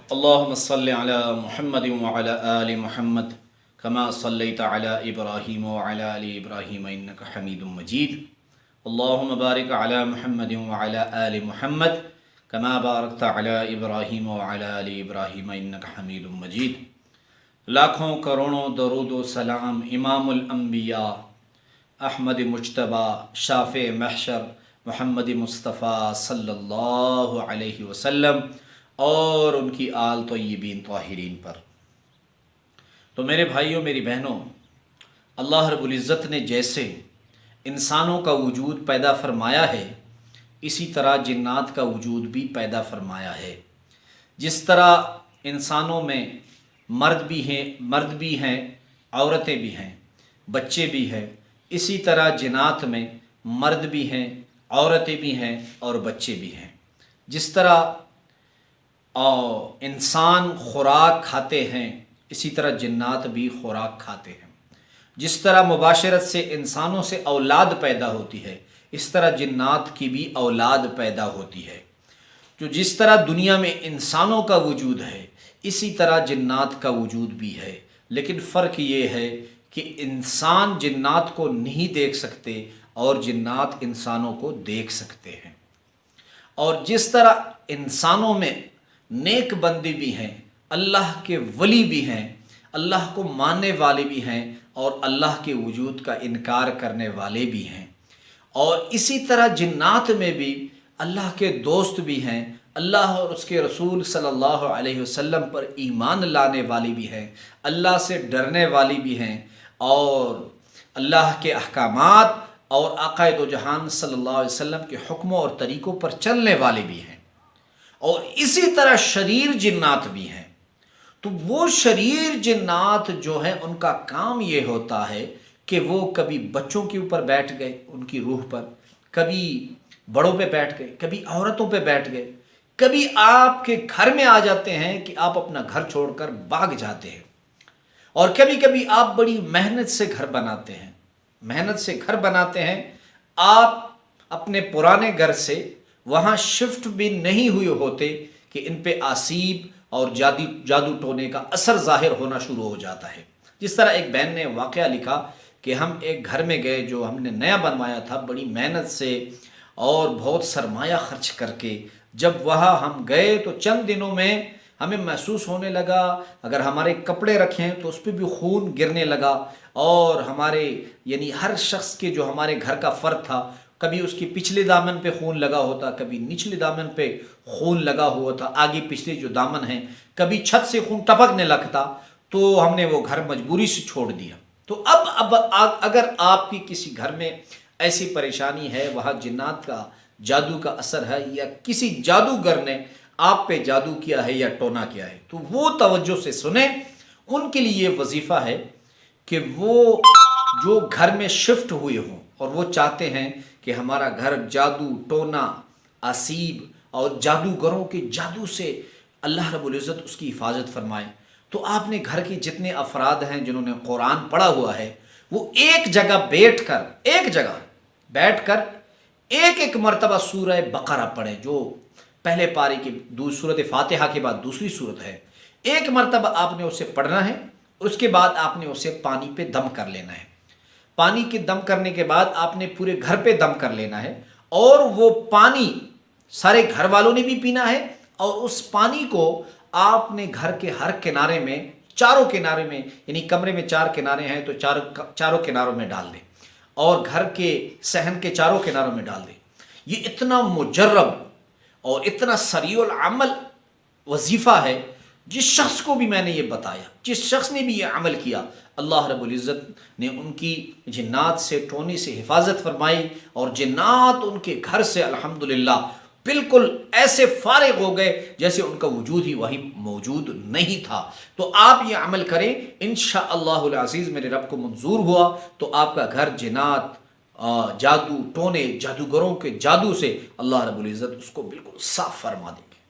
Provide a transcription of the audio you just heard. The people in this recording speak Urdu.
اللهم صل على محمد وعلى آل محمد كما صليت على إبراهيم وعلى آل إبراهيم إنك حميد مجيد. اللهم بارك على محمد وعلى آل محمد كما باركت على إبراهيم وعلى آل إبراهيم إنك حميد مجيد. لاکھوں کروڑوں درود و سلام امام الانبیاء احمد مجتبیٰ شافع محشر محمد مصطفیٰ صلی اللہ علیہ وسلم اور ان کی آل طیبین طاہرین پر۔ تو میرے بھائیوں میری بہنوں، اللہ رب العزت نے جیسے انسانوں کا وجود پیدا فرمایا ہے اسی طرح جنات کا وجود بھی پیدا فرمایا ہے۔ جس طرح انسانوں میں مرد بھی ہیں عورتیں بھی ہیں بچے بھی ہیں، اسی طرح جنات میں مرد بھی ہیں عورتیں بھی ہیں اور بچے بھی ہیں۔ جس طرح انسان خوراک کھاتے ہیں اسی طرح جنات بھی خوراک کھاتے ہیں۔ جس طرح مباشرت سے انسانوں سے اولاد پیدا ہوتی ہے اس طرح جنات کی بھی اولاد پیدا ہوتی ہے۔ جو جس طرح دنیا میں انسانوں کا وجود ہے اسی طرح جنات کا وجود بھی ہے، لیکن فرق یہ ہے کہ انسان جنات کو نہیں دیکھ سکتے اور جنات انسانوں کو دیکھ سکتے ہیں۔ اور جس طرح انسانوں میں نیک بندے بھی ہیں، اللہ کے ولی بھی ہیں، اللہ کو ماننے والے بھی ہیں اور اللہ کے وجود کا انکار کرنے والے بھی ہیں، اور اسی طرح جنات میں بھی اللہ کے دوست بھی ہیں، اللہ اور اس کے رسول صلی اللہ علیہ وسلم پر ایمان لانے والی بھی ہیں، اللہ سے ڈرنے والی بھی ہیں، اور اللہ کے احکامات اور آقا دو جہان صلی اللہ علیہ وسلم کے حکموں اور طریقوں پر چلنے والے بھی ہیں، اور اسی طرح شریر جنات بھی ہیں۔ تو وہ شریر جنات جو ہیں ان کا کام یہ ہوتا ہے کہ وہ کبھی بچوں کے اوپر بیٹھ گئے ان کی روح پر، کبھی بڑوں پہ بیٹھ گئے، کبھی عورتوں پہ بیٹھ گئے، کبھی آپ کے گھر میں آ جاتے ہیں کہ آپ اپنا گھر چھوڑ کر بھاگ جاتے ہیں، اور کبھی کبھی آپ بڑی محنت سے گھر بناتے ہیں، آپ اپنے پرانے گھر سے وہاں شفٹ بھی نہیں ہوئے ہوتے کہ ان پہ آسیب اور جادو ٹونے کا اثر ظاہر ہونا شروع ہو جاتا ہے۔ جس طرح ایک بہن نے واقعہ لکھا کہ ہم ایک گھر میں گئے جو ہم نے نیا بنوایا تھا، بڑی محنت سے اور بہت سرمایہ خرچ کر کے جب وہاں ہم گئے تو چند دنوں میں ہمیں محسوس ہونے لگا اگر ہمارے کپڑے رکھیں تو اس پہ بھی خون گرنے لگا، اور ہمارے یعنی ہر شخص کے جو ہمارے گھر کا فرد تھا کبھی اس کی پچھلے دامن پہ خون لگا ہوتا، کبھی نچلے دامن پہ خون لگا ہوا تھا، آگے پچھلے جو دامن ہیں کبھی چھت سے خون ٹپکنے لگتا، تو ہم نے وہ گھر مجبوری سے چھوڑ دیا۔ تو اب اگر آپ کی کسی گھر میں ایسی پریشانی ہے، وہاں جنات کا جادو کا اثر ہے یا کسی جادوگر نے آپ پہ جادو کیا ہے یا ٹونا کیا ہے، تو وہ توجہ سے سنیں۔ ان کے لیے یہ وظیفہ ہے کہ وہ جو گھر میں شفٹ ہوئے ہوں اور وہ چاہتے ہیں کہ ہمارا گھر جادو ٹونا آسیب اور جادوگروں کے جادو سے اللہ رب العزت اس کی حفاظت فرمائے، تو آپ نے گھر کے جتنے افراد ہیں جنہوں نے قرآن پڑھا ہوا ہے وہ ایک جگہ بیٹھ کر ایک مرتبہ سورہ بقرہ پڑھیں، جو پہلے پارے کی سورۃ فاتحہ کے بعد دوسری سورت ہے۔ ایک مرتبہ آپ نے اسے پڑھنا ہے، اس کے بعد آپ نے اسے پانی پہ دم کر لینا ہے۔ پانی کے دم کرنے کے بعد آپ نے پورے گھر پہ دم کر لینا ہے، اور وہ پانی سارے گھر والوں نے بھی پینا ہے، اور اس پانی کو آپ نے گھر کے ہر کنارے میں، چاروں کنارے میں، یعنی کمرے میں 4 کنارے ہیں تو چاروں کناروں میں ڈال دیں، اور گھر کے صحن کے چاروں کناروں میں ڈال دیں۔ یہ اتنا مجرب اور اتنا سریع العمل وظیفہ ہے، جس شخص کو بھی میں نے یہ بتایا، جس شخص نے بھی یہ عمل کیا، اللہ رب العزت نے ان کی جنات سے ٹونے سے حفاظت فرمائی، اور جنات ان کے گھر سے الحمدللہ بالکل ایسے فارغ ہو گئے جیسے ان کا وجود ہی وہی موجود نہیں تھا۔ تو آپ یہ عمل کریں، انشاءاللہ العزیز میرے رب کو منظور ہوا تو آپ کا گھر جنات جادو ٹونے جادوگروں کے جادو سے اللہ رب العزت اس کو بالکل صاف فرما دے۔